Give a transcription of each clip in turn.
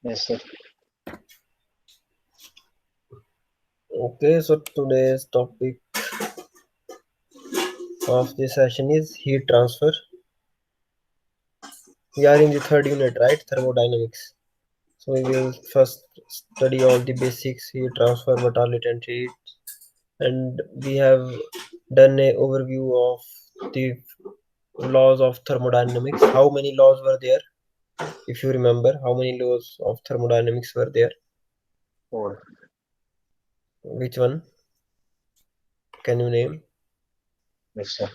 Yes, sir. Okay, so today's topic of this session is heat transfer. We are in the third unit, right? Thermodynamics. So we will first study all the basics, heat transfer, what are latent heat, and we have done a overview of the laws of thermodynamics. How many laws were there? If you remember, how many laws of thermodynamics were there? 4. Which one? Can you name? Yes, sir.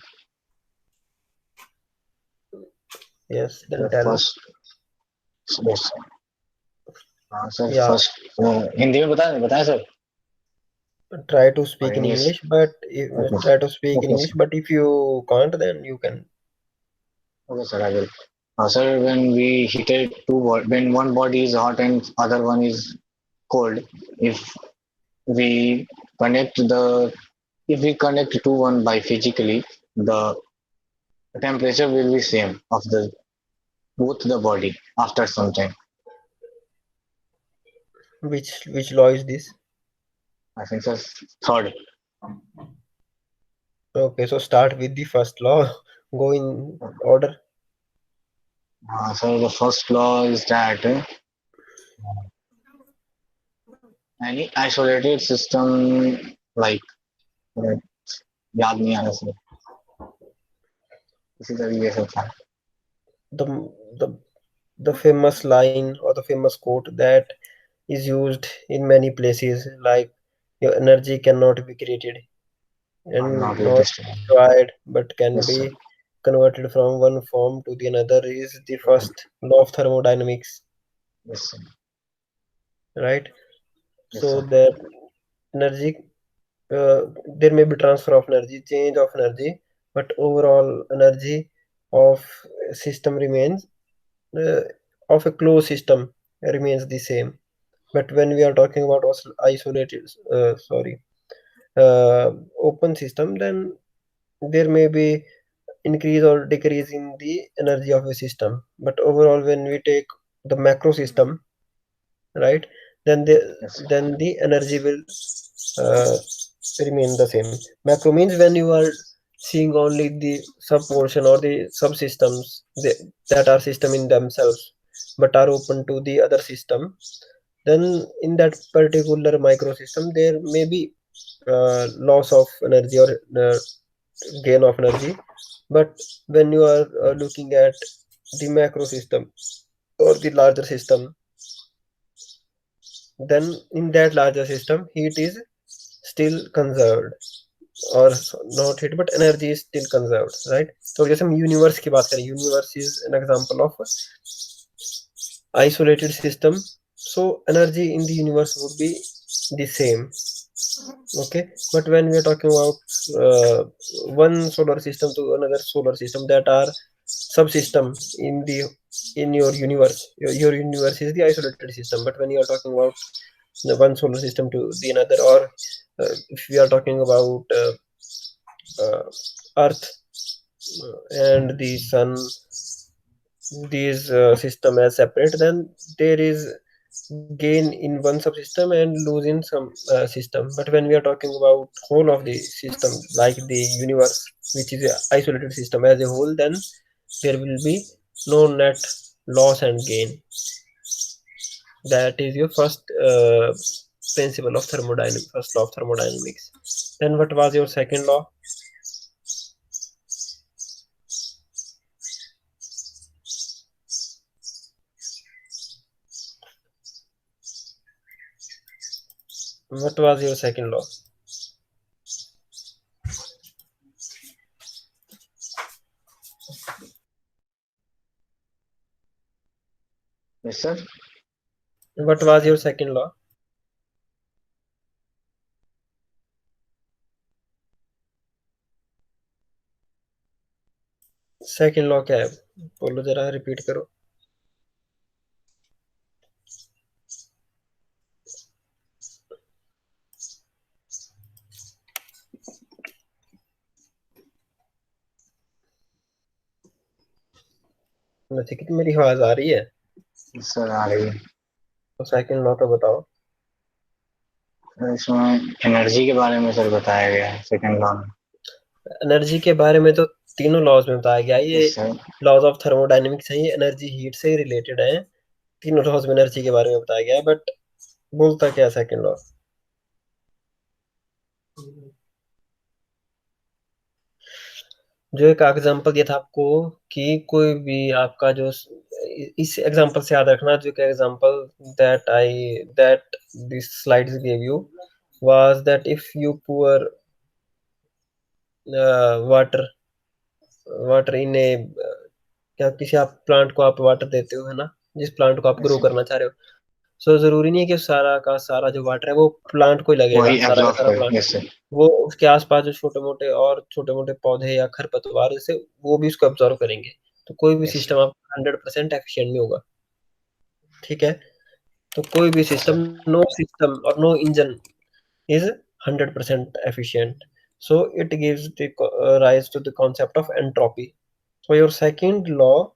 Yes, then The tell. first, yes, sir. Sir, Yeah, first, Hindi में बताएं sir try to और speak in English. English, but Okay, try to speak in okay, English. sir. But if you can't, then you can. Okay, sir. I will. Sir, when we heated when one body is hot and other one is cold, if we connect the if we connect to one by physically, the temperature will be same of the both the body after some time. Which law is this? I think sir, third. Okay, so start with the first law. Go in order. So the first law is that any isolated system like uh, याद नहीं आ रहा sir इसी तरीके से था. The the the famous line or the famous quote that is used in many places, like your energy cannot be created and Not not latest. destroyed, but can Yes sir. be converted from one form to the another is the first law of thermodynamics, Yes sir. right? Yes So sir. that energy, there may be transfer of energy, change of energy, but overall energy of a system remains uh, of a closed system remains the same. But when we are talking about isolated, sorry, open system, then there may be increase or decrease in the energy of a system. But overall, when we take the macro system, right, then Yes sir. the energy will uh, remain the same. Macro means when you are seeing only the sub portion or the subsystems that are system in themselves but are open to the other system, then in that particular microsystem there may be loss of energy or gain of energy. But when you are looking at the macro system or the larger system, then in that larger system heat is still conserved, or not heat but energy is still conserved, right? तो जैसे हम universe की बात करें, universe is an example of isolated system, so energy in the universe would be the same. Okay, but when we are talking about one solar system to another solar system, that are subsystem in the in your universe, your universe is the isolated system. But when you are talking about the one solar system to the another, or if we are talking about uh, earth and the sun, these system as separate, then there is gain in one subsystem and lose in some system. But when we are talking about whole of the system, like the universe, which is a isolated system as a whole, then there will be no net loss and gain. That is your first principle of thermodynamics, first law of thermodynamics. Then what was your second law? What was your second law? Yes sir. What was your second law? Second law क्या है? बोलो जरा, repeat करो. नचिकेत, मेरी आवाज आ रही है? Yes sir. आ रही है. तो सेकंड लॉ का बताओ। इसमें एनर्जी के बारे में सर बताया गया है सेकंड लॉ में। एनर्जी के बारे में तो तीनों लॉज में बताया गया है। ये yes sir. Laws of thermodynamics है, ये एनर्जी हीट से रिलेटेड है। तीनों लॉज में एनर्जी के बारे में बताया गया है, बट बोलता क्या सेकंड लॉ? जो एक एग्जांपल दिया था आपको कि कोई भी आपका जो इस एग्जांपल से याद रखना, जो कि example that this slides give you was that if you pour water water in a, क्या किसी आप प्लांट को आप वाटर देते हो, है ना, जिस प्लांट को आप यस ग्रो सर। करना चाह रहे हो। सो जरूरी नहीं है कि सारा का सारा जो वाटर है वो प्लांट को ही लगेगा, वही सारा का एब्जॉर्ब सारा करे। प्लांट। Yes sir. वो उसके आसपास जो छोटे मोटे और छोटे मोटे पौधे या खरपतवार, जैसे वो भी उसको एब्जॉर्व करेंगे। तो कोई भी यस सिस्टम आप 100% एफिशिएंट नहीं होगा। ठीक है। तो कोई भी सिस्टम, सर। नो सिस्टम और no engine is 100% efficient. So it gives the rise to the concept of entropy. So your second law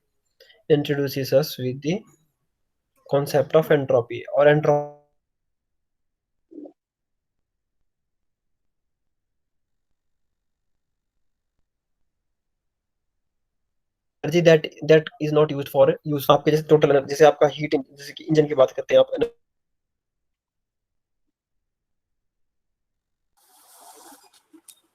introduces us with the concept of entropy, or entropy is nothing but the energy that is not used for any useful work, है ना। Energy that is not used for use, आपके जैसे total energy, जैसे आपका heat, जैसे कि engine की बात करते हैं आप, एनर्जी की बात करते हैं, तो इंजन में जो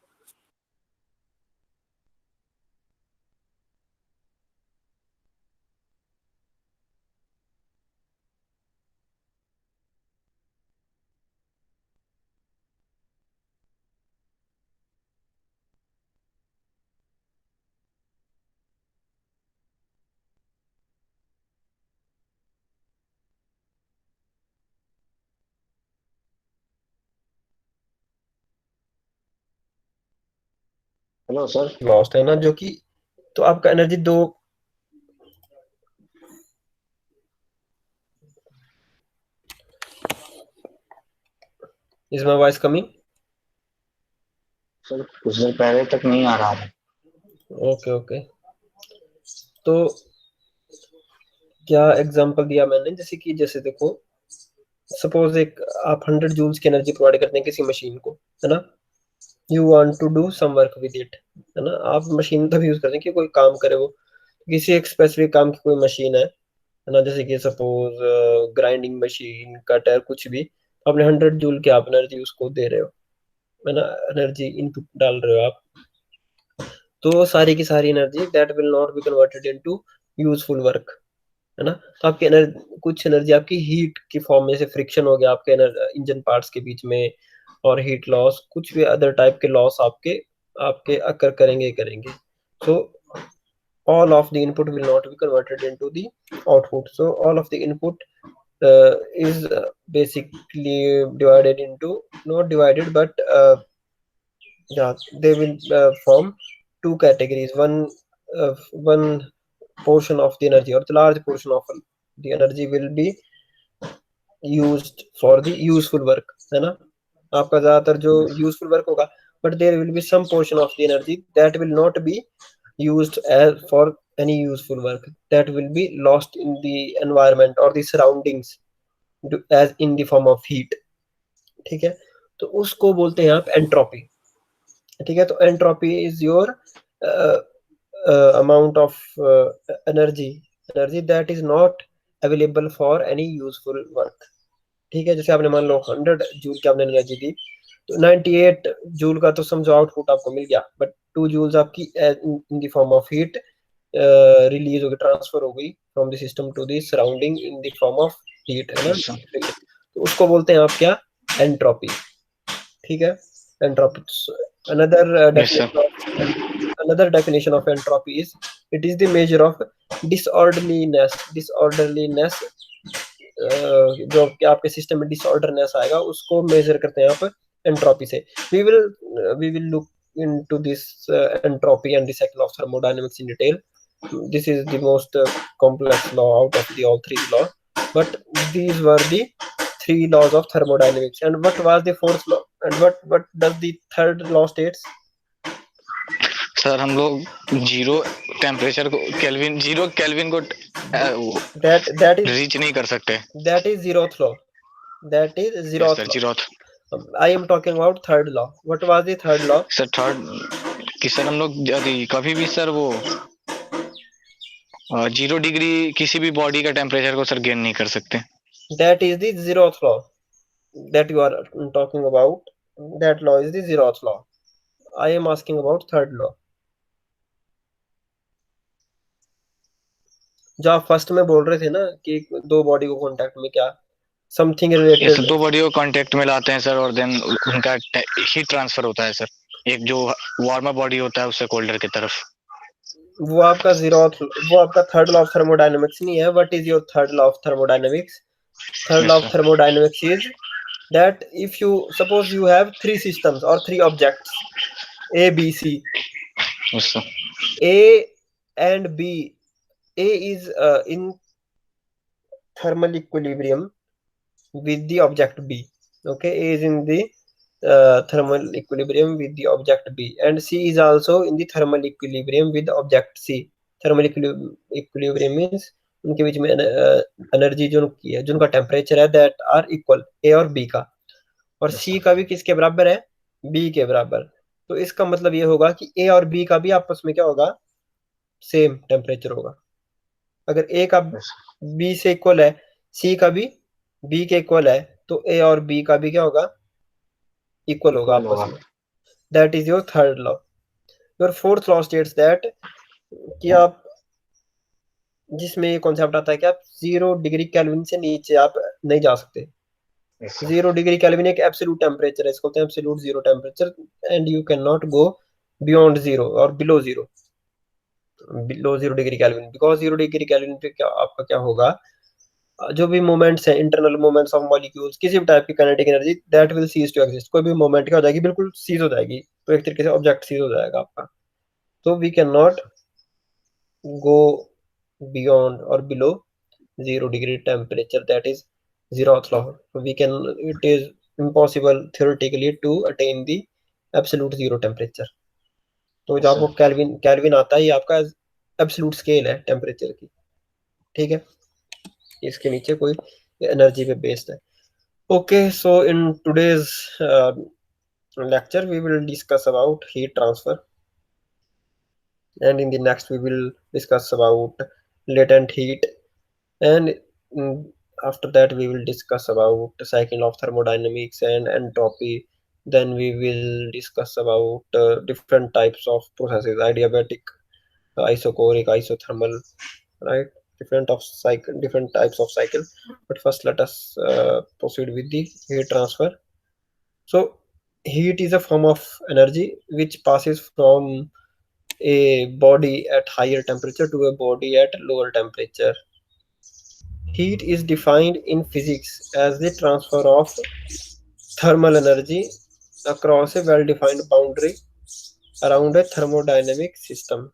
हेलो सर। लॉस्ट है ना, जो कि, तो आपका एनर्जी दो, is my voice coming? Sir कुछ देर पहले तक नहीं आ रहा था। Okay okay. तो क्या एग्जांपल दिया मैंने, जैसे कि, जैसे देखो, सपोज एक आप 100 जूल्स की एनर्जी प्रोवाइड करते हैं किसी मशीन को, है ना। You want to do some work with it, है ना। आप मशीन तभी यूज करते हैं कि कोई काम करे वो, किसी एक स्पेसिफिक काम की कोई मशीन है ना, जैसे कि सपोज ग्राइंडिंग मशीन, कटर, कुछ भी। तो आपने 100 जूल की आप एनर्जी उसको दे रहे हो, है ना, एनर्जी इनपुट डाल रहे हो आप। तो सारी की सारी energy that will not be converted into useful work, है ना। तो आपकी एनर्जी, कुछ एनर्जी आपकी हीट की फॉर्म में, से फ्रिक्शन हो गया आपके इंजन पार्ट्स के बीच में, और हीट लॉस, कुछ भी अदर टाइप के लॉस आपके आपके अकर करेंगे। सो all of the input will not be converted into the output. So all of the input is basically divided into, not divided, but yeah, they will form two categories. One portion of the energy, or the large portion of the energy, will be used for the useful work, है ना। आपका ज्यादातर जो useful work होगा, but there will be some portion of the energy that will not be used as for any useful work, that will be lost in the environment or the surroundings as in the form of heat। ठीक है। तो उसको बोलते हैं आप entropy. ठीक है। तो entropy is your amount of energy energy that is not available for any useful work. ठीक है। जैसे आपने मान लो 100 जूल की आपने एनर्जी दी, तो 98 जूल का तो समझो आउटपुट आपको मिल गया, बट 2 जूल्स आपकी in the form of heat release हो गई, ट्रांसफर हो गई from the system to the surrounding in the form of heat, है ना। Yes sir. तो उसको बोलते हैं आप क्या? एंट्रोपी। ठीक है। Entropy. Another yes sir. Definition of another definition of entropy is it is the measure of disorderliness, जो कि आपके सिस्टम में डिसऑर्डरनेस आएगा, उसको मेजर करते हैं आप एंट्रोपी से। We will look into this entropy and the cycle of thermodynamics in detail. This is the most complex law out of the all three law, but these were the three laws of thermodynamics. And what was the fourth law, and what does the third law states? Sir हम लोग zero temperature को kelvin, zero kelvin को that is reach नहीं कर सकते. zeroth law. That is yes zeroth sir, law. Zeroth. I am talking about third law. What was the third law? Sir third कि sir हम लोग यदि कभी भी सर वो 0 डिग्री किसी भी बॉडी का टेम्परेचर को सर गेन नहीं कर सकते. That is the zeroth law that you are talking about. That law is the zeroth law. I am asking about third law. जो आप फर्स्ट में बोल रहे थे ना कि दो बॉडी को कांटेक्ट में क्या समथिंग ये सर रिलेटेड. दो बॉडी को कांटेक्ट में लाते हैं सर और देन उनका हीट ट्रांसफर होता है सर, एक जो वार्मर बॉडी होता है उससे कोल्डर की तरफ. वो आपका जीरोथ वो आपका थर्ड लॉ ऑफ थर्मोडायनेमिक्स नहीं है. What is your third law of thermodynamics? Third law yes of sir. Thermodynamics is that if you suppose you have three systems or three objects A, B, C. Yes sir. A and B. A is in thermal equilibrium with the object B. Okay, A is in the thermal equilibrium with the object B, and C is also in the thermal equilibrium with the object C. Thermal equilibrium means उनके बीच में energy जो की है, जिनका temperature है that are equal ए और B का, और यस सी सर. का भी किसके बराबर है? बी के बराबर. तो इसका मतलब ये होगा कि ए और बी का भी आपस में क्या होगा? सेम टेम्परेचर होगा. अगर ए का यस बी से इक्वल है, सी का भी बी के इक्वल है, तो ए और बी का भी क्या होगा? इक्वल होगा इक्वल आपस होगा. में. That is your third law. Your fourth law states that कि आप जिसमें ये कॉन्सेप्ट आता है कि आप 0 डिग्री केल्विन से नीचे आप नहीं जा सकते. Yes sir. 0 डिग्री केल्विन एक एब्सोल्यूट टेम्परेचर है, इसको बोलते हैं absolute zero temperature, and you can not go beyond zero और below 0 degree kelvin, because 0 degree kelvin पे क्या आपका क्या होगा? जो भी मोमेंट्स हैं, इंटरनल मोमेंट्स ऑफ मॉलिक्यूल्स, किसी भी टाइप की kinetic energy that will cease to exist. कोई भी मोमेंट क्या हो जाएगी? बिल्कुल सीज हो जाएगी. तो एक तरीके से ऑब्जेक्ट सीज हो जाएगा आपका. तो we can not go beyond और below 0 degree temperature, that is zeroth law. We can, it is impossible theoretically to attain the absolute zero temperature. तो जो यस आपको सर. कैल्विन कैल्विन आता है, ये आपका एब्सोल्यूट स्केल है टेम्परेचर की. ठीक है, इसके नीचे कोई एनर्जी पे बेस्ड है. Okay, so in today's lecture we will discuss about heat transfer, and in the next we will discuss about latent heat, and mm, after that we will discuss about the cycle of thermodynamics and entropy. Then we will discuss about different types of processes: adiabatic, isochoric, isothermal, right? Different types of cycle. But first let us proceed with the heat transfer. So heat is a form of energy which passes from a body at higher temperature to a body at lower temperature. Heat is defined in physics as the transfer of thermal energy across a well-defined boundary around a thermodynamic system.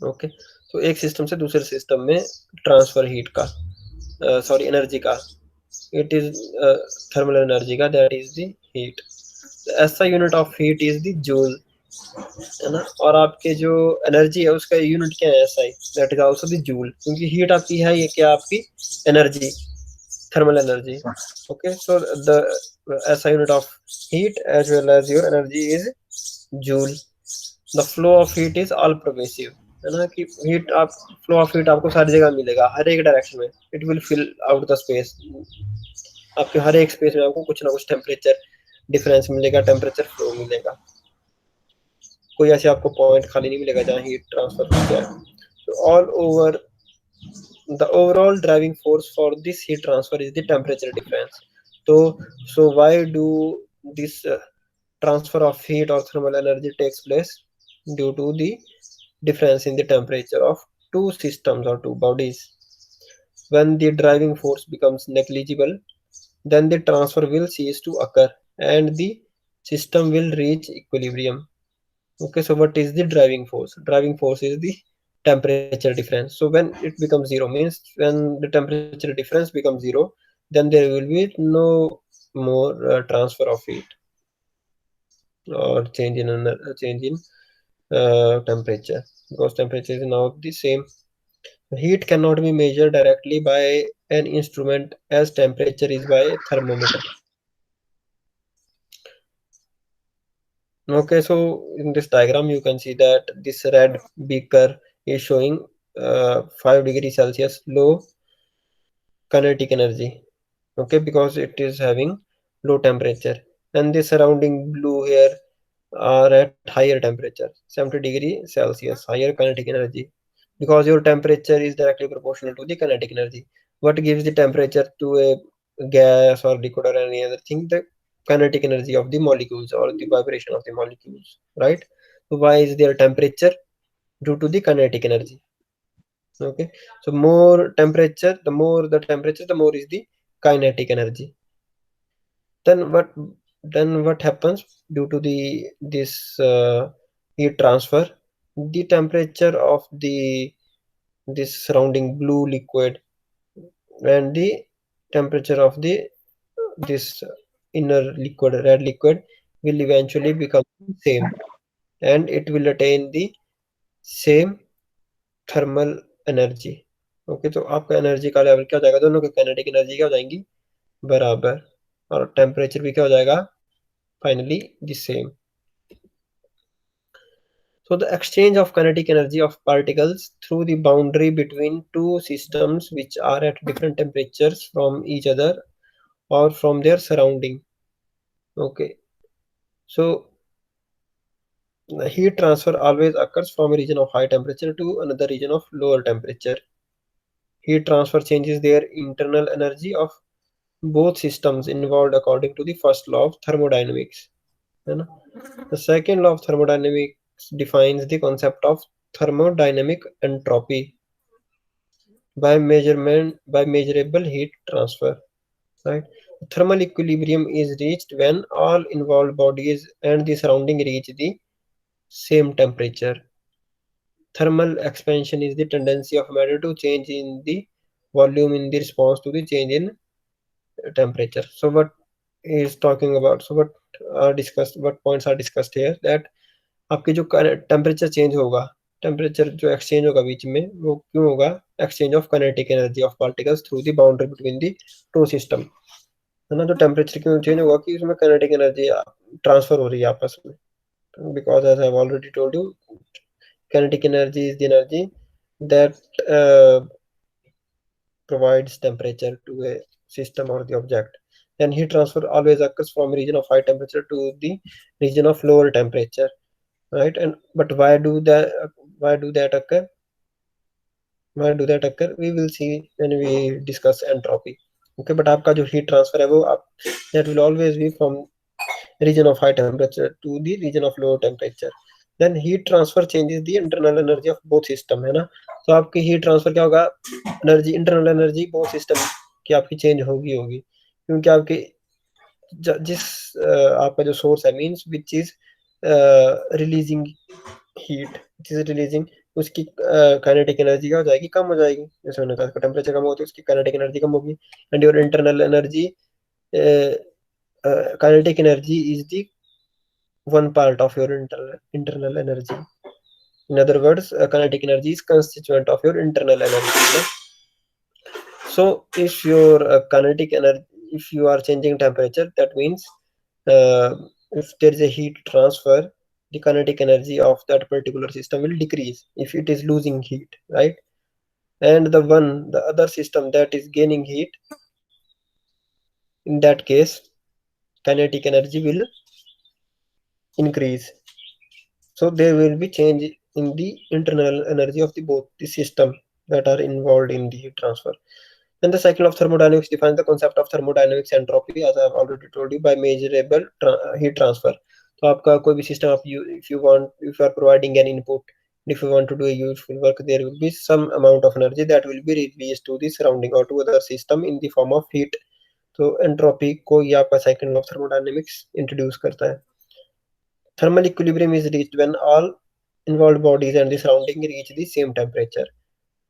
Okay, तो एक system से दूसरे system में transfer heat का, sorry energy का, it is thermal energy का, that is the heat. ऐसा unit of heat is the joule, है ना. और आपके जो एनर्जी है उसका यूनिट क्या है? SI, that is also the joule, क्योंकि हीट आपकी है ये क्या? आपकी energy, thermal energy. Okay, so the SI unit of heat as well as your energy is joule. The flow of heat is all pervasive, है ना, कि heat आप फ्लो ऑफ हीट आपको सारी जगह मिलेगा, हर एक डायरेक्शन में. It will fill out the space. आपके हर एक स्पेस में आपको कुछ ना कुछ टेम्परेचर डिफरेंस मिलेगा, टेम्परेचर फ्लो मिलेगा. कोई ऐसे आपको पॉइंट खाली नहीं मिलेगा जहाँ हीट ट्रांसफर हो जाए. तो all over the overall driving force for this heat transfer is the temperature difference. So why do this transfer of heat or thermal energy takes place? Due to the difference in the temperature of two systems or two bodies. When the driving force becomes negligible, then the transfer will cease to occur and the system will reach equilibrium. Okay, so what is the driving force? Driving force is the temperature difference. So when it becomes zero means when the temperature difference becomes zero, then there will be no more transfer of heat or change in temperature. because temperature is now the same. Heat cannot be measured directly by an instrument as temperature is by a thermometer. Okay, so in this diagram you can see that this red beaker is showing 5 degrees Celsius low kinetic energy. Okay, because it is having low temperature, and the surrounding blue here are at higher temperature, 70 degree Celsius, higher kinetic energy, because your temperature is directly proportional to the kinetic energy. What gives the temperature to a gas or liquid or any other thing? The kinetic energy of the molecules or the vibration of the molecules, right? So why is their temperature? Due to the kinetic energy. Okay, so more temperature, the more the temperature, the more is the kinetic energy. Then what then what happens due to the this heat transfer? The temperature of the this surrounding blue liquid and the temperature of the this inner liquid, red liquid, will eventually become same, and it will attain the same thermal energy. Okay, तो आपका energy का level क्या हो जाएगा? दोनों की kinetic energy क्या हो जाएंगी? बराबर, और टेम्परेचर भी क्या हो जाएगा? Finally the same. So the exchange of kinetic energy of particles through the boundary between two systems which are at different temperatures from each other or from their surrounding. Okay, so the heat transfer always occurs from a region of high temperature to another region of lower temperature. Heat transfer changes their internal energy of both systems involved according to the first law of thermodynamics. The second law of thermodynamics defines the concept of thermodynamic entropy by measurable heat transfer. Right? Thermal equilibrium is reached when all involved bodies and the surrounding reach the same temperature. Thermal expansion is the tendency of matter to change in the volume in the response to the change in temperature. So what is talking about? So what are discussed? What points are discussed here? That आपकी जो temperature change होगा, temperature जो exchange होगा बीच में, वो क्यों होगा? Exchange of kinetic energy of particles through the boundary between the two system, है ना? तो टेम्परेचर क्यों चेंज होगा? कि उसमें काइनेटिक एनर्जी ट्रांसफर हो रही है आपस में, because as I have already told you, kinetic energy is the energy that provides temperature to a system or the object. Then heat transfer always occurs from region of high temperature to the region of lower temperature, right? And but why do that occur? We will see when we discuss entropy. Okay, but आपका जो heat transfer है वो आप, that will always be from region of high temperature to the region of low temperature. Then heat transfer changes the internal energy of both system, है ना? तो आपकी heat transfer क्या होगा? Energy, internal energy both system की आपकी change होगी होगी, क्योंकि आपके जिस आपका जो सोर्स है, means which is releasing heat, which is releasing, उसकी काइनेटिक एनर्जी क्या हो जाएगी? कम हो जाएगी. जैसे मैंने कहा, टेम्परेचर कम होती है, उसकी काइनेटिक एनर्जी कम होगी. And your internal energy, kinetic energy is the one part of your internal energy. In other words, kinetic energy is constituent of your internal energy. So if your kinetic energy, if you are changing temperature, that means if there is a heat transfer, the kinetic energy of that particular system will decrease if it is losing heat, right? And the other system that is gaining heat, in that case, kinetic energy will increase. So there will be change in the internal energy of the both the system that are involved in the heat transfer. Then the cycle of thermodynamics defines the concept of thermodynamics entropy, as I have already told you, by measurable heat transfer. तो आपका कोई भी system, आप if you are providing an input, if you want to do a useful work, there will be some amount of energy that will be released to the surrounding or to other system in the form of heat. तो entropy को ये आपका cycle of thermodynamics introduce करता है. Thermal equilibrium is reached when all involved bodies and the surrounding reach the same temperature,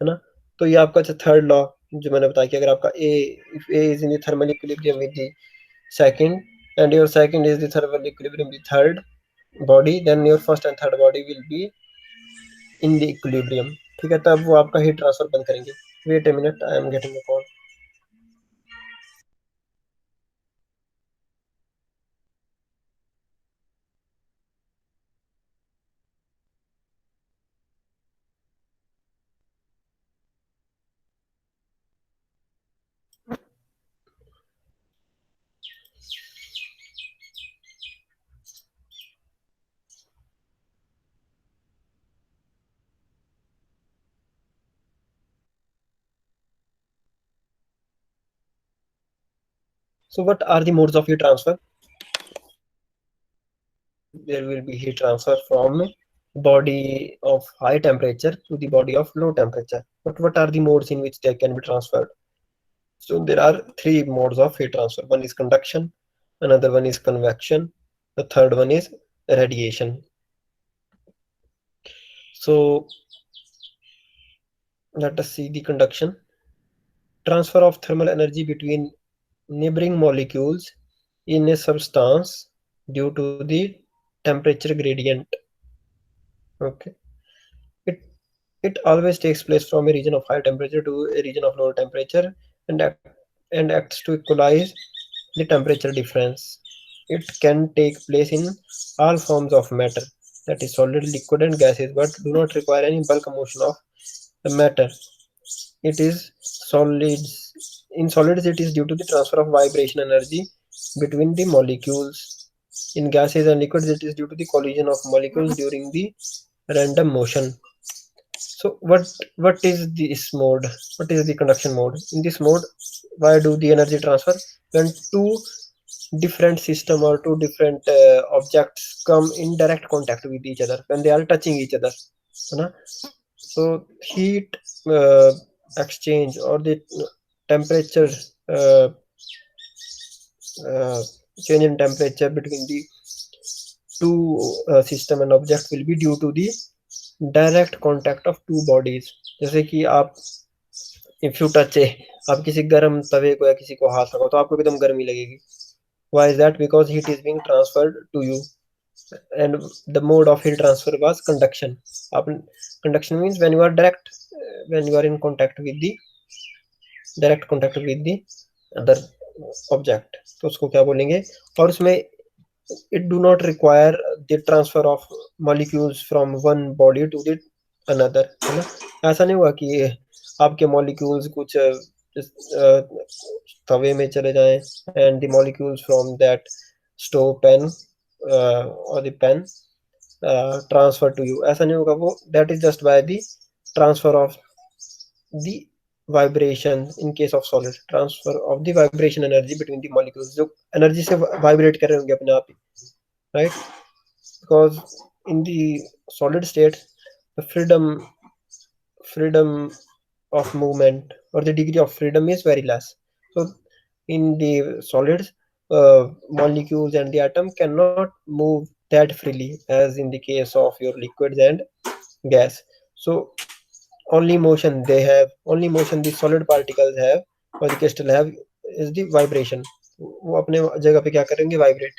है ना? तो ये आपका जो थर्ड लॉ जो मैंने बताया कि अगर आपका A, if A is in the thermal equilibrium with the second and your second is the thermal equilibrium with the third body, then your first and third body will be in the equilibrium, ठीक है, तब वो आपका heat transfer बंद करेंगे। Wait a minute, I am getting a call. So what are the modes of heat transfer? There will be heat transfer from body of high temperature to the body of low temperature. But what are the modes in which they can be transferred? So there are three modes of heat transfer. One is conduction, another one is convection, the third one is radiation. So let us see the conduction. Transfer of thermal energy between neighboring molecules in a substance due to the temperature gradient. Okay. It it always takes place from a region of high temperature to a region of lower temperature and acts to equalize the temperature difference. It can take place in all forms of matter, that is solid, liquid and gases, but do not require any bulk motion of the matter. It is solids. In solids, it is due to the transfer of vibration energy between the molecules. In gases and liquids, it is due to the collision of molecules during the random motion. So what is this mode? What is the conduction mode? In this mode, why do the energy transfer? When two different system or two different objects come in direct contact with each other, when they are touching each other, है ना? So heat uh, exchange or the temperature uh, uh, change in temperature between the two system and object will be due to the direct contact of two bodies. जैसे कि आप if you touch ए, आप किसी गर्म तवे को या किसी को हाथ लगाओ तो आपको एकदम गर्मी लगेगी। Why is that? Because heat is being transferred to you and the mode of heat transfer was conduction. आप conduction means when you are direct, when you are in contact with the direct contact with the other object, तो उसको क्या बोलेंगे? और उसमें it do not require the transfer of molecules from one body to the another, है ना? ऐसा नहीं हुआ कि आपके molecules कुछ तवे में चले जाएं and the molecules from that stove pan or the pan transfer to you, ऐसा नहीं होगा। वो that is just by the transfer of the vibration in case of solid, transfer of the vibration energy between the molecules, जो energy से vibrate कर रहे होंगे अपने आप ही, right? Because in the solid state the freedom of movement or the degree of freedom is very less. So in the solids, molecules and the atom cannot move that freely as in the case of your liquids and gas. So only motion they have, only motion the solid particles have or the crystal have is the vibration। वो अपने जगह पे क्या करेंगे? Vibrate.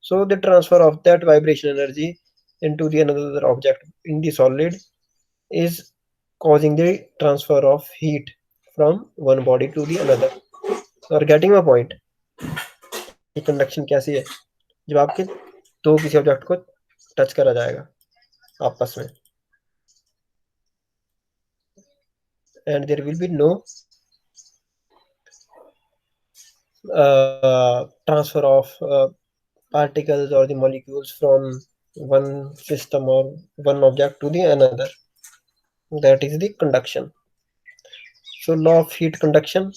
so the transfer of that vibration energy into the another object in the solid is causing the transfer of heat from one body to the another। you are getting my point? कि conduction कैसी है? जब आपके दो किसी object को touch करा जाएगा आपस में and there will be no transfer of particles or the molecules from one system or one object to the another, that is the conduction। so law of heat conduction,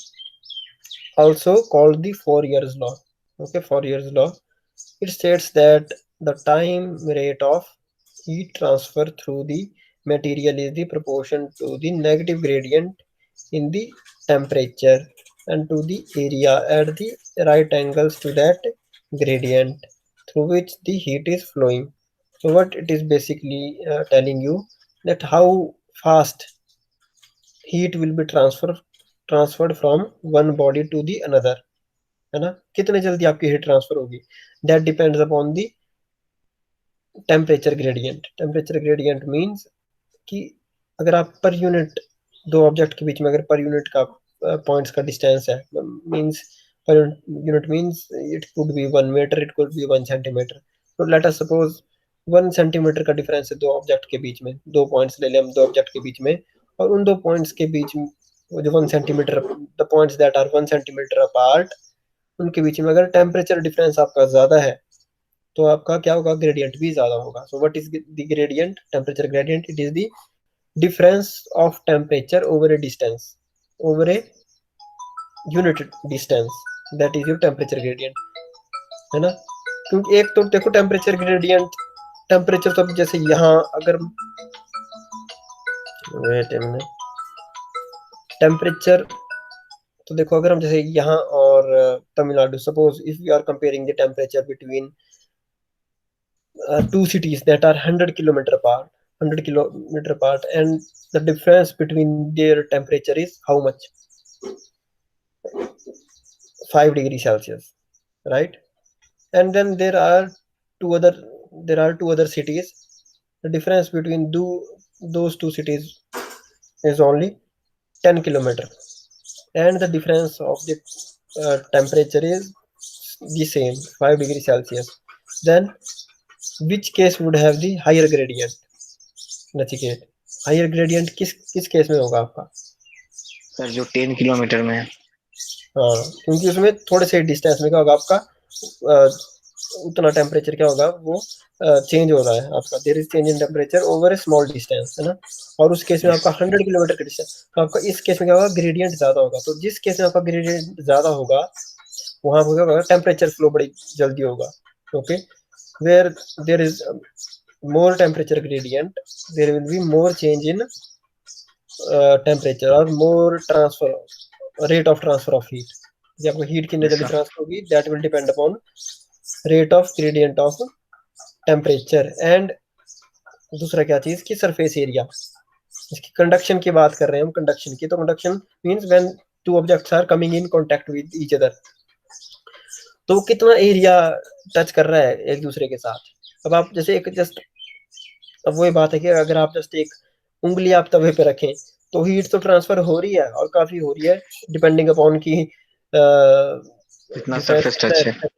also called the Fourier's law. Okay, Fourier's law. It states that the time rate of heat transfer through the material is the proportion to the negative gradient in the temperature and to the area at the right angles to that gradient through which the heat is flowing। So what it is basically telling you that how fast heat will be transferred from one body to the another, है ना? कितने जल्दी आपकी heat transfer होगी, that depends upon the temperature gradient। temperature gradient means कि अगर आप per unit दो ऑब्जेक्ट के बीच में अगर पर यूनिट का पॉइंट्स का डिस्टेंस है, means per unit means it could be 1 metre, it could be 1 centimetre. तो लेट अस सपोज 1 सेंटीमीटर का डिफरेंस है दो ऑब्जेक्ट के बीच में, दो पॉइंट्स ले लें हम दो ऑब्जेक्ट के बीच में, और उन दो पॉइंट्स के बीच में जो 1 centimetre, the points that are 1 centimetre apart, उनके बीच में अगर टेम्परेचर डिफरेंस आपका ज्यादा है तो आपका क्या होगा, ग्रेडियंट भी ज्यादा होगा। So what is the gradient, temperature gradient, it is the difference of temperature over a distance, over a unit distance, that is your temperature gradient, है ना। क्योंकि एक तो देखो टेम्परेचर ग्रेडियंट, टेम्परेचर तो जैसे यहाँ अगर, वेट ए मिनट, टेम्परेचर तो देखो अगर हम जैसे यहाँ और Tamil Nadu, suppose if we are comparing the temperature between two cities that are 100 kilometer apart, 100 kilometer apart, and the difference between their temperature is how much, 5 degrees Celsius, right? And then two other there are two other cities. The difference between those two cities is only 10 kilometer, and the difference of the temperature is the same, 5 degrees Celsius. Then which case would have the higher gradient, Nachiket? Higher gradient किस किस case में होगा आपका? Sir जो 10 kilometre में है। हाँ, क्योंकि उसमें थोड़े से डिस्टेंस में क्या होगा आपका, उतना टेम्परेचर क्या होगा वो चेंज हो रहा है आपका, there is change in temperature over a small distance, है ना। और उस केस में आपका 100 किलोमीटर का डिस्टेंस, तो आपका इस केस में क्या होगा, ग्रेडियंट ज्यादा होगा। तो जिस केस में आपका ग्रेडियंट ज्यादा होगा वहां पर क्या होगा, टेम्परेचर फ्लो बड़ी जल्दी होगा। Okay, where there is more temperature gradient, there will be more change in temperature or more transfer, rate of transfer of heat। जब आपको हीट कितने जल्दी ट्रांसफर होगी, that will depend upon rate of gradient of temperature. And दूसरा क्या चीज की surface area, इसकी कंडक्शन की बात कर रहे हैं हम, कंडक्शन की। तो conduction means when two objects are coming in contact with each other, तो कितना एरिया टच कर रहा है एक दूसरे के साथ। अब आप जैसे एक जस्ट, अब वही बात है कि अगर आप जस्ट एक उंगली आप तवे पे रखें तो हीट तो ट्रांसफर हो रही है और काफी हो रही है, डिपेंडिंग अपॉन की कितना डिफरेंस सरफेस कितना टच है। है।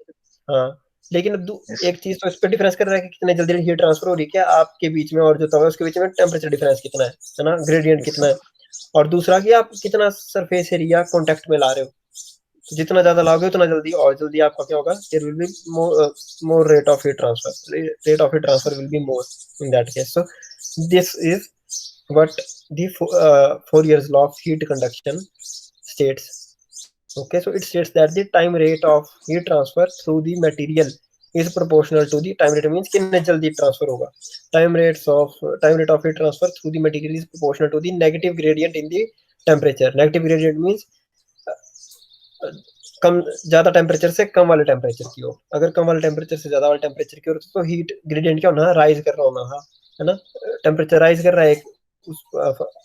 हाँ, लेकिन अब Yes, एक चीज तो इस पर डिफरेंस कर रहा है कि कितने जल्दी हीट ट्रांसफर हो रही है, क्या आपके बीच में और जो तवा है उसके बीच में टेम्परेचर डिफरेंस कितना है ना, ग्रेडियंट yes, कितना sir. है। और दूसरा कि आप कितना सरफेस एरिया कॉन्टेक्ट में ला रहे हो, तो जितना ज्यादा लाओगे उतना जल्दी और जल्दी आपका क्या होगा, there will be more rate of heat transfer, rate of heat Yes, sir. Transfer will be more in that case. So this is what the Fourier's law of heat conduction states. Okay, so it states that the time rate of heat transfer through the material is proportional to the time rate, means कितने जल्दी transfer होगा, time rate of heat transfer through the material is proportional to the negative gradient in the temperature। negative gradient means कम, ज्यादा temperature से कम वाले temperature की ओर, अगर कम वाले temperature से ज्यादा वाले टेम्परेचर की ओर तो हीट ग्रेडियंट क्या होना, राइज कर रहा होना, है ना। टेम्परेचर राइज कर रहा है उस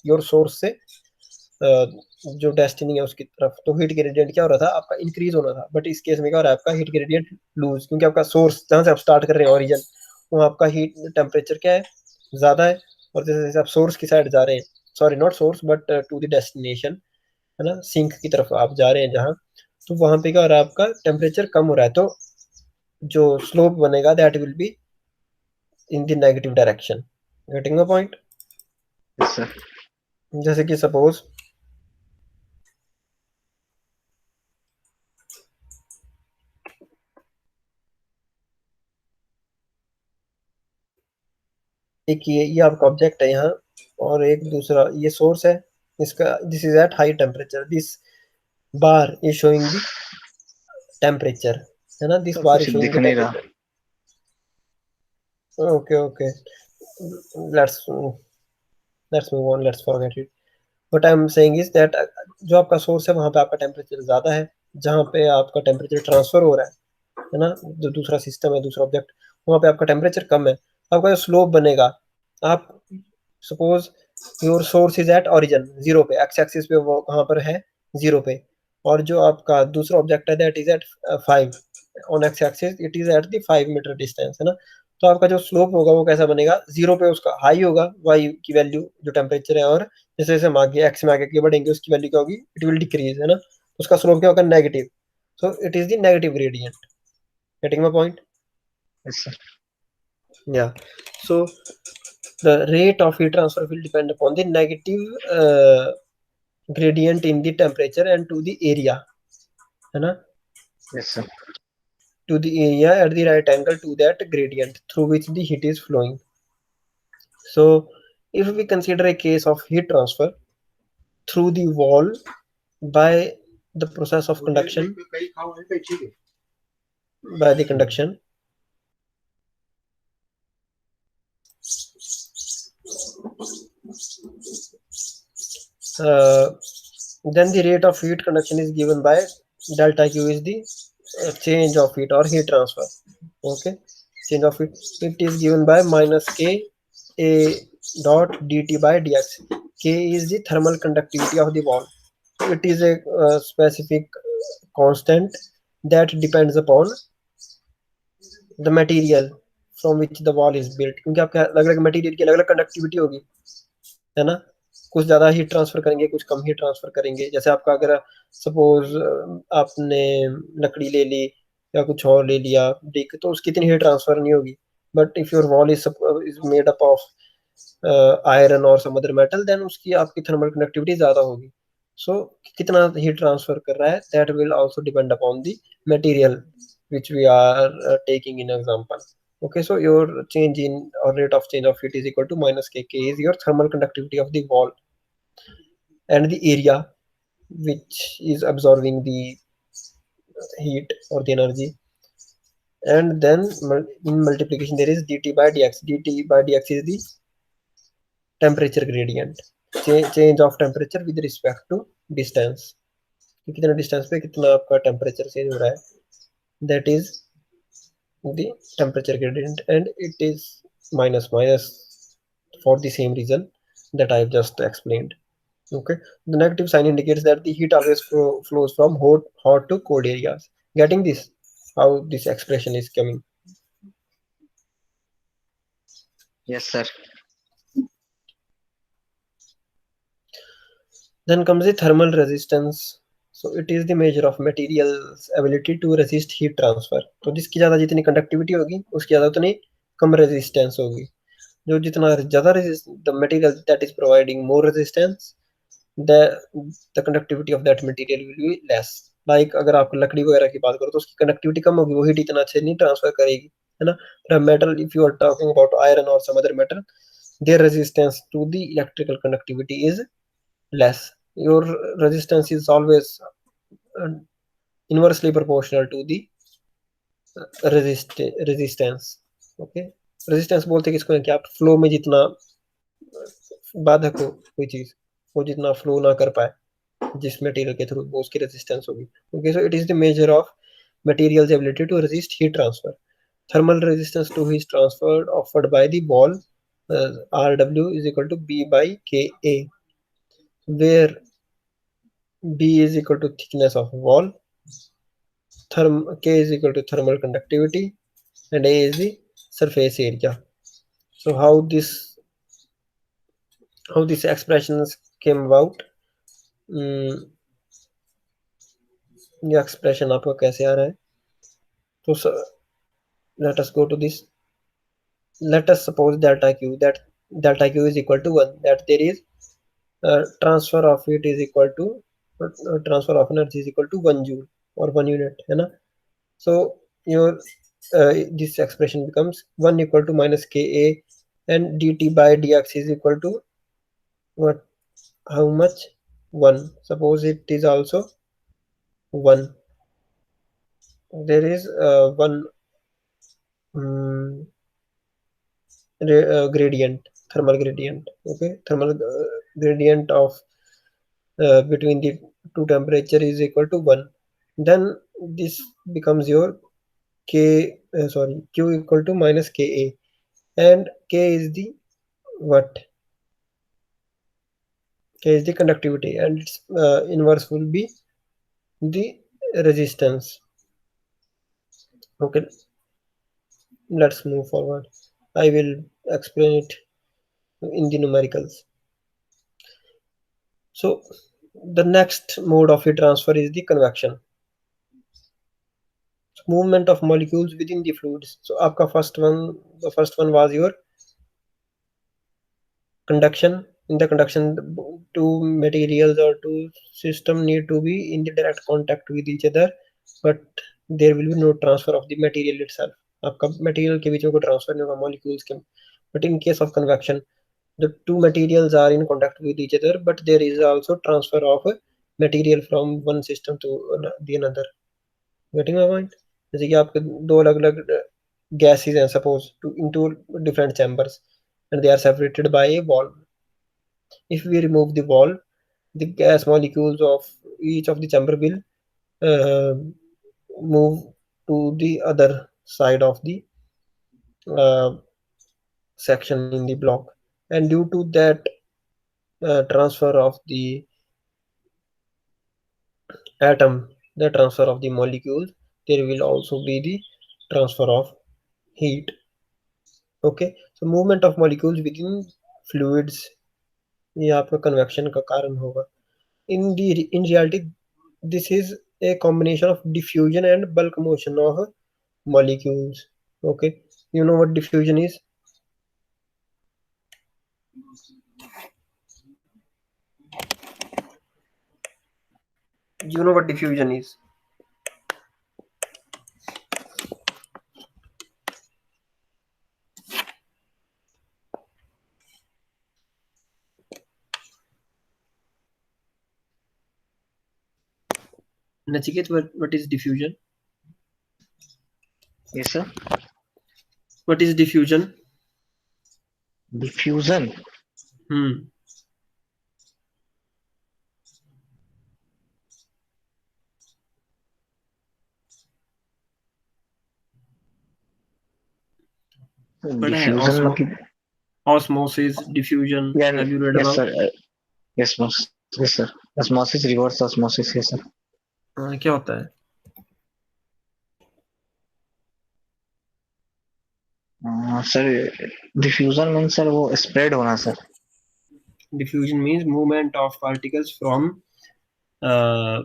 योर सोर्स से जो डेस्टिनी है उसकी तरफ, तो हीट ग्रेडियंट क्या हो रहा था आपका, इंक्रीज होना था। बट इस केस में क्या हो रहा है आपका, हीट ग्रेडियंट लूज, क्योंकि आपका सोर्स जहां से आप स्टार्ट कर रहे हैं ओरिजिन, वहाँ आपका हीट टेम्परेचर क्या है, ज्यादा है। और जैसे जैसे आप सोर्स की साइड जा रहे हैं, sorry not source but to the destination, है ना, सिंक की तरफ आप जा रहे हैं जहाँ, तो वहां पे क्या हो रहा है आपका, टेम्परेचर कम हो रहा है, तो जो स्लोप बनेगा that will be in the negative direction. Getting the point? Yes, sir. जैसे कि सपोज एक ये आपका ऑब्जेक्ट है यहाँ, और एक दूसरा ये सोर्स है, इसका this is at high temperature, this bar is showing the temperature, है ना, दिस तो बार कुछ इज शोइंग दिख द नहीं रहा। Temperature. Okay okay, let's let's move on, let's forget it. What I am saying is that जो आपका source है वहां पे आपका टेम्परेचर ज्यादा है, जहां पे आपका टेम्परेचर ट्रांसफर हो रहा है ना, जो दूसरा सिस्टम है, दूसरा ऑब्जेक्ट, वहां पे आपका टेम्परेचर कम है, आपका जो स्लोप बनेगा, आप suppose your source is at origin zero पे, एक्स एक्सिस पे वो वहां पर है जीरो पे, और जो आपका दूसरा ऑब्जेक्ट है that is at 5, on X axis it is at the 5 metre distance, है ना। तो आपका जो स्लोप होगा वो कैसा बनेगा, जीरो पे उसका हाई होगा वाई की वैल्यू जो टेम्परेचर है, और जैसे जैसे हम आगे एक्स में आगे बढ़ेंगे उसकी वैल्यू क्या होगी, इट विल डिक्रीज, है ना, तो उसका स्लोप क्या होगा, negative. So it is the negative gradient. Getting my point? Yes, sir. Yeah. So the rate of heat transfer will depend upon the negative gradient in the temperature and to the area, है ना, Yes, sir. to the area at the right angle to that gradient through which the heat is flowing. So if we consider a case of heat transfer through the wall by the process of conduction, by the conduction, uh, then the rate of heat conduction is given by delta Q is the change of heat or heat transfer. Okay, change of heat, it is given by minus K A dot dt by dx. K is the thermal conductivity of the wall. It is a specific constant that depends upon the material from which the wall is built, क्योंकि आपके अलग अलग material की अलग अलग conductivity होगी, है ना, कुछ ज़्यादा हीट ट्रांसफर करेंगे, कुछ कम हीट ट्रांसफर करेंगे। जैसे आपका अगर सपोज आपने लकड़ी ले ली या कुछ और ले लिया ब्रिक, तो उसकी इतनी हीट ट्रांसफर नहीं होगी। But if your wall is made up of iron और सम अदर मेटल, देन उसकी आपकी थर्मल कंडक्टिविटी ज़्यादा होगी। सो कितना हीट ट्रांसफर कर रहा है, that will also depend upon the material which we are taking in example. Okay, so your change in or rate of change of heat is equal to minus k. K is your thermal conductivity of the wall and the area which is absorbing the heat or the energy, and then in multiplication there is dt by dx. Dt by dx is the temperature gradient, change of temperature with respect to distance, कि कितना distance पे कितना आपका temperature change हो रहा है, that is the temperature gradient, and it is minus minus for the same reason that I have just explained. Okay, the negative sign indicates that the heat always flows from hot to cold areas. Getting this, how this expression is coming? Yes, sir. Then comes the thermal resistance. So it is the measure of material's ability to resist heat transfer. तो जिसकी ज़्यादा जितनी conductivity होगी उसकी ज़्यादा उतनी कम resistance होगी। जो जितना ज़्यादा the material that is providing more resistance, the the conductivity of that material will be less. Like अगर आप लकड़ी वगैरह की बात करो तो उसकी कंडक्टिविटी कम होगी, वो हीट इतना अच्छे नहीं ट्रांसफर करेगी, है ना। But metal, if you are talking about iron or some other metal, their resistance to the electrical conductivity is less. Your resistance is always uh, inversely proportional to the resistance. Okay, resistance बोलते किसको है कि आप flow में जितना बाधक हो कोई चीज, वो जितना फ्लो ना कर पाए जिस मटेरियल के थ्रू, वो उसकी रेजिस्टेंस होगी। Okay, so it is the measure of material's ability to resist heat transfer. Thermal resistance to heat transferred offered by the wall, Rw is equal to B by Ka, where B is equal to thickness of wall, K is equal to thermal conductivity, and A is the surface area. So how these expressions came about? Hmm, ये expression आपको कैसे आ रहा है? तो let us go to this. Let us suppose delta q is equal to 1, that there is transfer of heat is equal to transfer of energy is equal to 1 joule or 1 unit, है ना। So your this expression becomes 1 equal to minus ka, and dt by dx is equal to what, how much, 1. Suppose it is also 1, there is one um, gradient, thermal gradient. Okay, thermal gradient of between the two temperature is equal to 1. Then this becomes your k, sorry, q equal to minus ka, and k is the what, k is the conductivity, and its inverse will be the resistance. Okay, Let's move forward. I will explain it in the numericals. So the next mode of heat transfer is the convection. Movement of molecules within the fluids. So आपका first one was your conduction. In the conduction, two materials or two system need to be in the direct contact with each other, but there will be no transfer of the material itself. आपका material के बीच में कोई transfer नहीं होगा molecules के. But in case of convection, the two materials are in contact with each other, but there is also transfer of material from one system to the another. Getting my point? जैसे कि आपके दो अलग अलग gases हैं suppose into different chambers and they are separated by a wall. If we remove the wall, the gas molecules of each of the chamber will uh, move to the other side of the uh, section in the block, and due to that transfer of the atom, the transfer of the molecules, there will also be the transfer of heat. Okay, so movement of molecules within fluids, ये आपका convection का कारण होगा. In reality, this is a combination of diffusion and bulk motion of molecules. Okay, you know what diffusion is? You know what diffusion is? Nachiket, what is diffusion? Yes, sir. What is diffusion? Diffusion. Hmm. पढ़ा है Diffusion मतलब osmosis, diffusion. yeah, Have you read yes about? sir. Yes, yes sir. Osmosis, reverse osmosis, yes sir. क्या होता है? Sir diffusion mean sir वो spread होना sir. Diffusion means movement of particles from uh,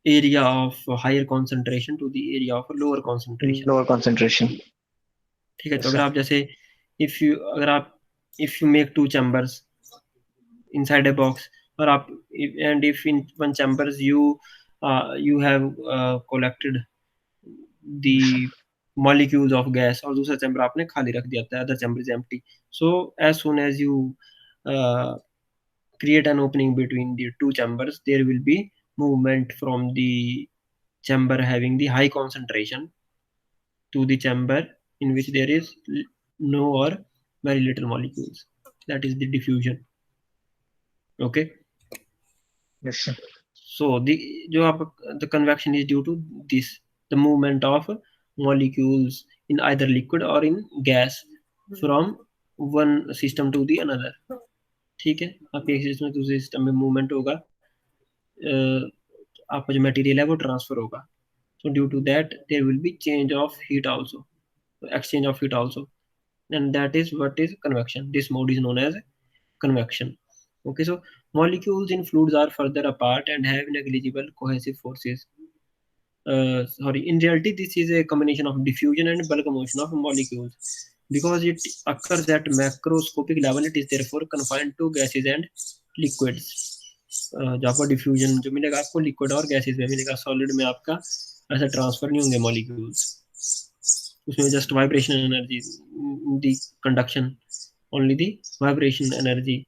area of higher concentration to the area of lower concentration. Lower concentration. ठीक है, तो yes अगर sir. आप जैसे अगर आप if you make two chambers inside a box, or आप and if in one chambers you have collected the molecules of gas, और दूसरा chamber आपने खाली रख दिया था, other chamber is empty. So as soon as you uh, create an opening between the two chambers, there will be movement from the chamber having the high concentration to the chamber in which there is no or very little molecules. That is the diffusion. Okay, yes sir. so the convection is due to this, the movement of molecules in either liquid or in gas from one system to the another. ठीक है, आपके एक system से दूसरे system में movement होगा, आपका जो मटेरियल है वो ट्रांसफर होगा. So due to that there will be change of heat also, exchange of heat also, and that is what is convection. This mode is known as convection. Okay, so molecules in fluids are further apart and have negligible cohesive forces. Sorry, in reality this is a combination of diffusion and bulk motion of molecules. Because it occurs at macroscopic level, it is therefore confined to gases and liquids. जो आपको diffusion जो मिलेगा आपको liquid और gases में मिलेगा, solid में आपका ऐसा ट्रांसफर नहीं होंगे मॉलिक्यूल्स, उसमें just vibration energy, the conduction, only the vibration energy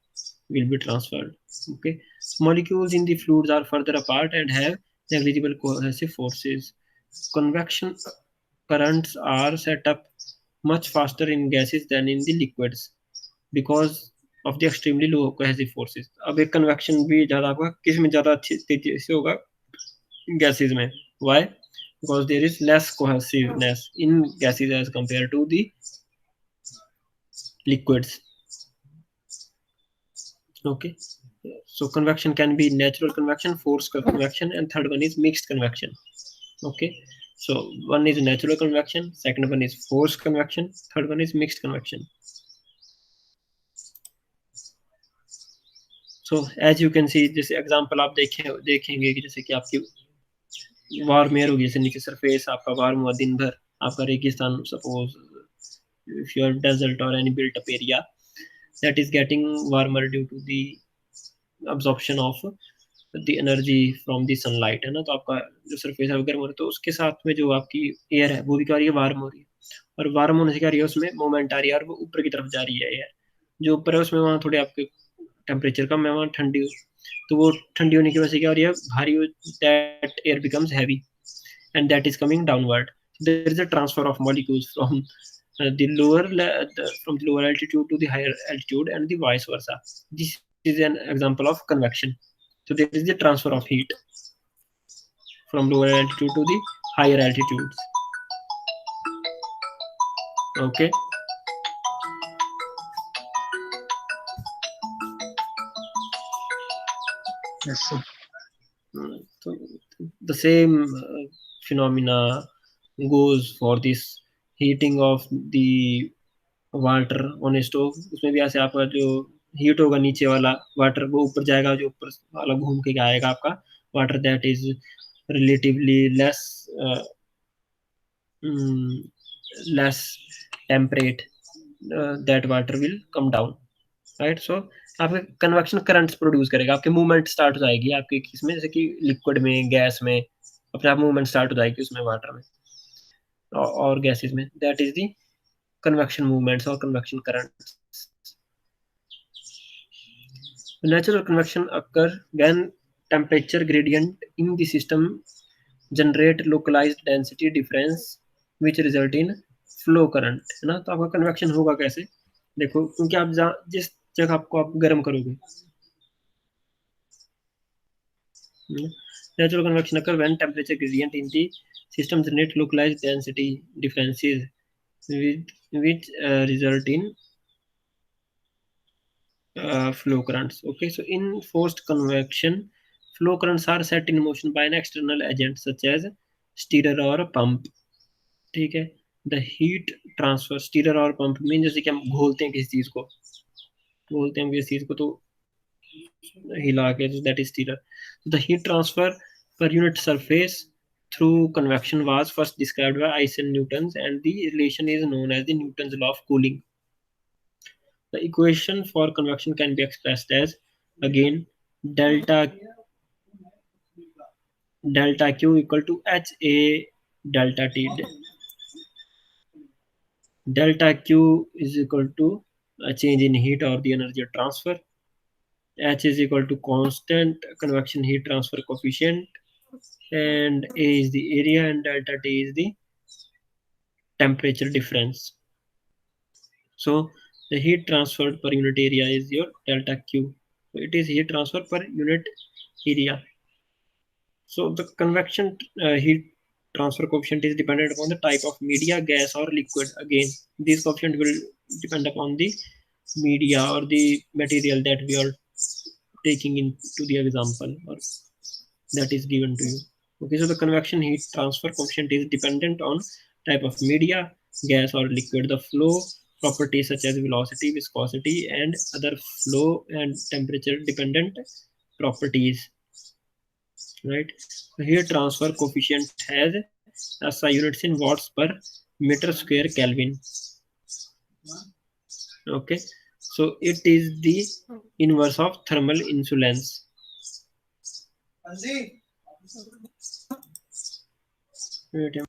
will be transferred. Okay, molecules in the fluids are further apart and have negligible cohesive forces. Convection currents are set up much faster in gases than in the liquids because of the extremely low cohesive forces. अब एक convection भी ज़्यादा आपका किस में ज़्यादा अच्छी तेजी से होगा? Gases में. Why? Because there is less cohesiveness in gases as compared to the liquids. Okay, so convection can be natural convection, forced convection, and third one is mixed convection. Okay, So one is natural convection, second one is forced convection, third one is mixed convection. So as you can see, जैसे example आप देखेंगे कि जैसे कि आपकी warm air होगी, जैसे नीचे सरफेस आपका वार्म हुआ दिन भर, आपका रेगिस्तान suppose, if your desert or any built up area that is getting warmer due to the absorption of the energy from the sunlight, है ना, तो आपका जो सरफेस है वो गर्म हो रहा है, तो उसके साथ में जो आपकी एयर है वो भी क्या हो रही है, वार्म हो रही है, और वार्म होने से क्या रही है, उसमें मोमेंट आ रही है और वो ऊपर की तरफ जा रही है एयर, जो ऊपर है उसमें वहाँ थोड़े आपके टेम्परेचर कम है, वहाँ ठंडी, तो वो ठंडी होने की वजह से क्या हो रही है, भारी, that air becomes heavy and that is coming downward. So there is a transfer of molecules from from the lower altitude to the higher altitude and the vice versa. This is an example of convection. So there is the transfer of heat from lower altitude to the higher altitudes. Okay. Yes, sir. So the same phenomena goes for this heating of the water on stove, उसमें भी ऐसे आपका जो heat होगा नीचे वाला water वो ऊपर जाएगा, जो ऊपर वाला घूम के आएगा आपका water, that is relatively less less temperate, that water will come down, right. So आपके कन्वेक्शन करंट्स प्रोड्यूस करेगा, आपके मूवमेंट स्टार्ट हो जाएगी आपके किसमें, जैसे कि लिक्विड में, गैस में, अपने आप मूवमेंट स्टार्ट हो जाएगी उसमें, वाटर में और गैसेस में, that is the convection movements or convection currents. Natural convection occur when temperature gradient in the system generate localized density difference which result in flow current, है ना. तो आपका convection होगा कैसे, देखो, क्योंकि आप जिस जगह आपको आप गर्म करोगे, natural convection occur when temperature gradient in the system generate localized density differences which result in flow currents. Okay, so in forced convection, flow currents are set in motion by an external agent such as stirrer or pump. ठीक है. The heat transfer, stirrer और pump mean जैसे कि हम घोलते हैं किसी चीज को, घोलते हैं किसी चीज को तो हिला के, that is stirrer. So the heat transfer per unit surface through convection was first described by Isaac Newton, and the relation is known as the Newton's law of cooling. The equation for convection can be expressed as, again, delta delta Q equal to HA delta T. Delta Q is equal to a change in heat or the energy transfer. H is equal to constant convection heat transfer coefficient, and A is the area, and delta T is the temperature difference. So the heat transferred per unit area is your delta Q. So it is heat transfer per unit area. So the convection heat transfer coefficient is dependent upon the type of media, gas or liquid. Again, this coefficient will depend upon the media or the material that we are taking into the example, or that is given to you. Okay, so the convection heat transfer coefficient is dependent on type of media, gas or liquid, the flow properties such as velocity, viscosity, and other flow and temperature dependent properties. Right. So here transfer coefficient has SI units in watts per meter square Kelvin. Okay. So it is the inverse of thermal insulance. Wait a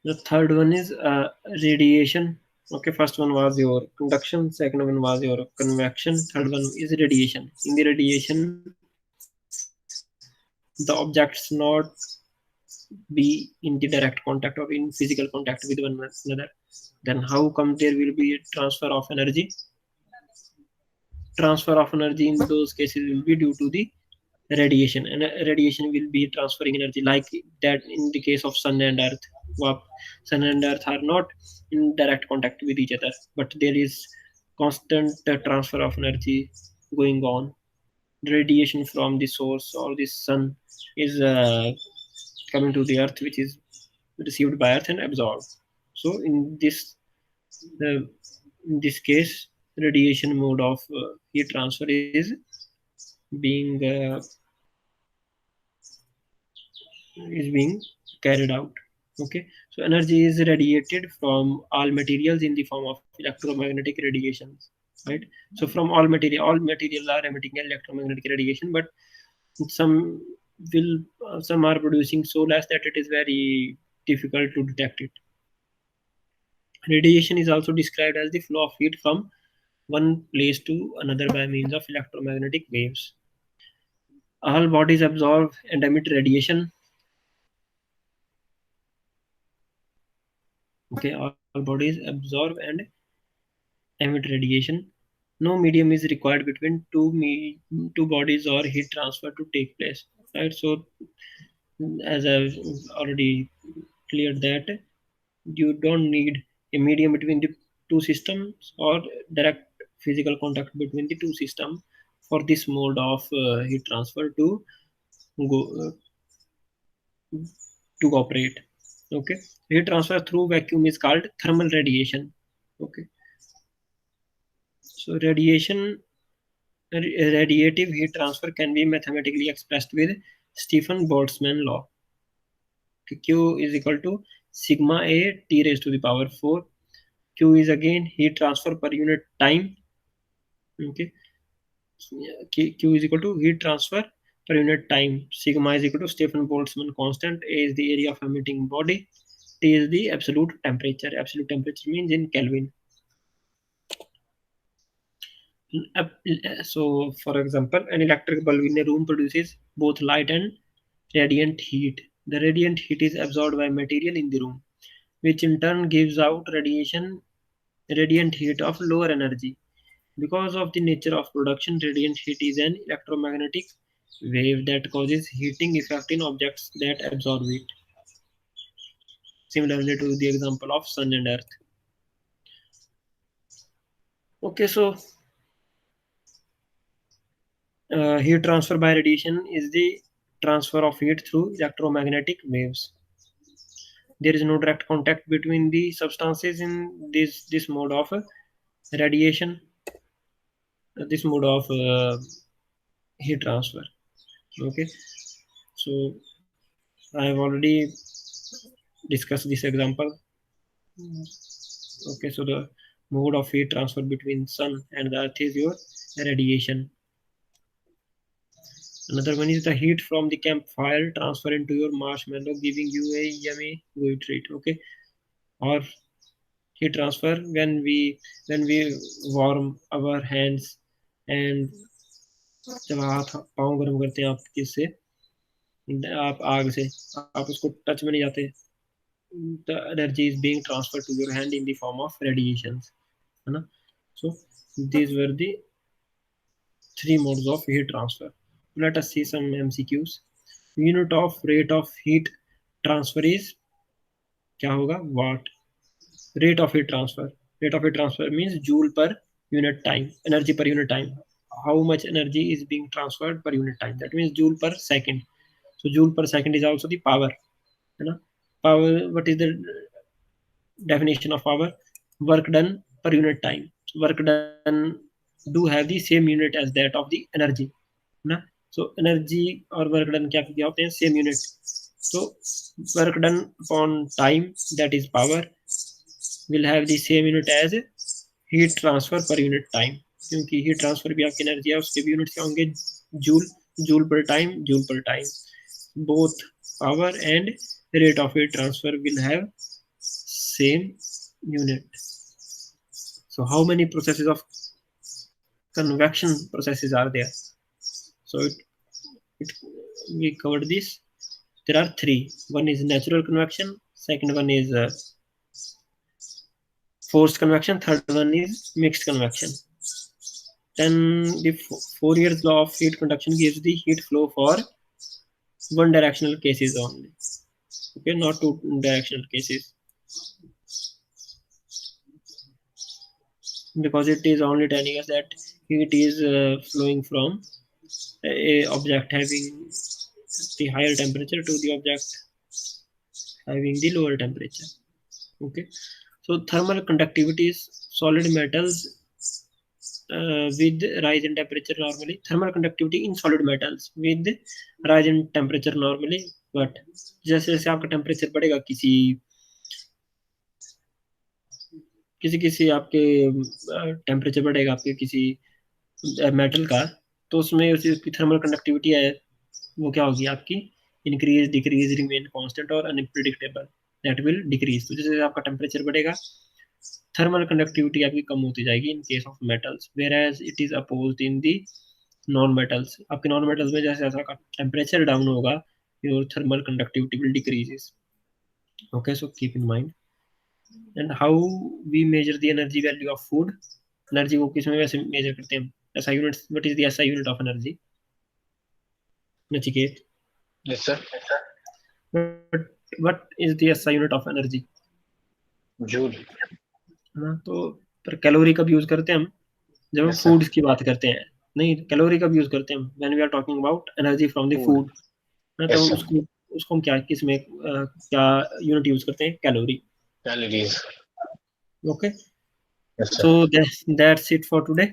The third one is radiation. Okay, first one was your conduction, second one was your convection, third one is radiation. In the radiation, the objects not be in the direct contact or in physical contact with one another. Then how come there will be transfer of energy? Transfer of energy in those cases will be due to the radiation, and radiation will be transferring energy like that in the case of sun and earth. Sun and Earth are not in direct contact with each other, but there is constant transfer of energy going on. Radiation from the source or the sun is coming to the Earth, which is received by Earth and absorbed. So uh, in this case, radiation mode of heat transfer being uh, is being carried out. Okay, so energy is radiated from all materials in the form of electromagnetic radiations, right? So from all material are emitting electromagnetic radiation, but some will some are producing so less that it is very difficult to detect it. Radiation is also described as the flow of heat from one place to another by means of electromagnetic waves. All bodies absorb and emit radiation. Okay, all bodies absorb and emit radiation. No medium is required between two bodies or heat transfer to take place. Right. So, as I've already cleared that, you don't need a medium between the two systems or direct physical contact between the two systems for this mode of heat transfer go to operate. Okay, heat transfer through vacuum is called thermal radiation. Okay, so radiative heat transfer can be mathematically expressed with Stephen Boltzmann law. Q is equal to sigma A T raised to the power 4. Q is again heat transfer per unit time. Okay, Q is equal to heat transfer per unit time. Sigma is equal to Stephen Boltzmann constant. A is the area of emitting body. T is the absolute temperature. Absolute temperature means in Kelvin. So, for example, an electric bulb in a room produces both light and radiant heat. The radiant heat is absorbed by material in the room, which in turn gives out radiant heat of lower energy. Because of the nature of production, radiant heat is an electromagnetic wave that causes heating effect in objects that absorb it, similarly to the example of sun and earth. Okay, so heat transfer by radiation is the transfer of heat through electromagnetic waves. There is no direct contact between the substances in this mode of radiation, this mode of heat transfer. Okay, so I have already discussed this example. Okay, so the mode of heat transfer between sun and the earth is your radiation. Another one is the heat from the campfire transfer into your marshmallow, giving you a yummy gooey treat. Okay, or heat transfer when we warm our hands and जब हाथ पाँव गर्म करते हैं आप किससे आप आग से आप उसको टच में नहीं जाते the energy is being transferred to your hand in the form of radiations है ना so these were the three modes of heat transfer. Let us see some MCQs. Unit of rate of heat transfer is क्या होगा watt. Rate of heat transfer. Rate of heat transfer means joule per unit time. Energy per unit time. How much energy is being transferred per unit time. That means joule per second. So joule per second is also the power. है ना? Power. What is the definition of power? Work done per unit time. So work done do have the same unit as that of the energy. है ना? So energy और work done क्या होते हैं? Same unit. So work done upon time, that is power, will have the same unit as heat transfer per unit time. क्योंकि heat transfer भी आपकी energy है, उसके भी units क्या होंगे? Joule, joule per time. Both power and rate of heat transfer will have same unit. So how many processes of convection processes are there? So it we covered this. There are three. One is natural convection. Second one is forced convection. Third one is mixed convection. Then the Fourier's law of heat conduction gives the heat flow for one directional cases only. Okay, not two directional cases, because it is only telling us that heat is flowing from a object having the higher temperature to the object having the lower temperature. Okay, so thermal conductivity is solid metals with rise in temperature normally. Thermal conductivity in solid metals with rise in temperature normally. But जैसे जैसे आपका temperature बढ़ेगा किसी किसी किसी आपके temperature बढ़ेगा आपके किसी मेटल का, तो उसमें उसकी थर्मल कंडक्टिविटी है वो क्या होगी आपकी, इंक्रीज डिक्रीज रिमेन कांस्टेंट और अनप्रिडिक्टेबल, दैट विल डिक्रीज। तो जैसे आपका टेम्परेचर बढ़ेगा थर्मल कंडक्टिविटी आपकी कम होती जाएगी in case of metals, whereas it is opposed in the non metals. आपके नॉन मेटल्स में जैसे जैसा आपका टेम्परेचर डाउन होगा your thermal conductivity will decreases. Okay, so keep in mind. And how we measure the energy value of food, energy को किस में वैसे मेजर करते हैं हम, SI unit, what is the SI unit of energy Nachiket? Yes, sir. But what is the SI unit of energy? Joule. है ना, तो पर कैलोरी कब यूज करते हैं हम, जब हम Yes, sir. फूड्स की बात करते हैं। नहीं, कैलोरी कब यूज करते हैं हम, when we are talking about energy from the Food. Food, ना, तो Yes, sir. उसको हम क्या किस में क्या यूनिट यूज करते हैं, calorie. Calories. Okay, Yes, so sir. That's it for today.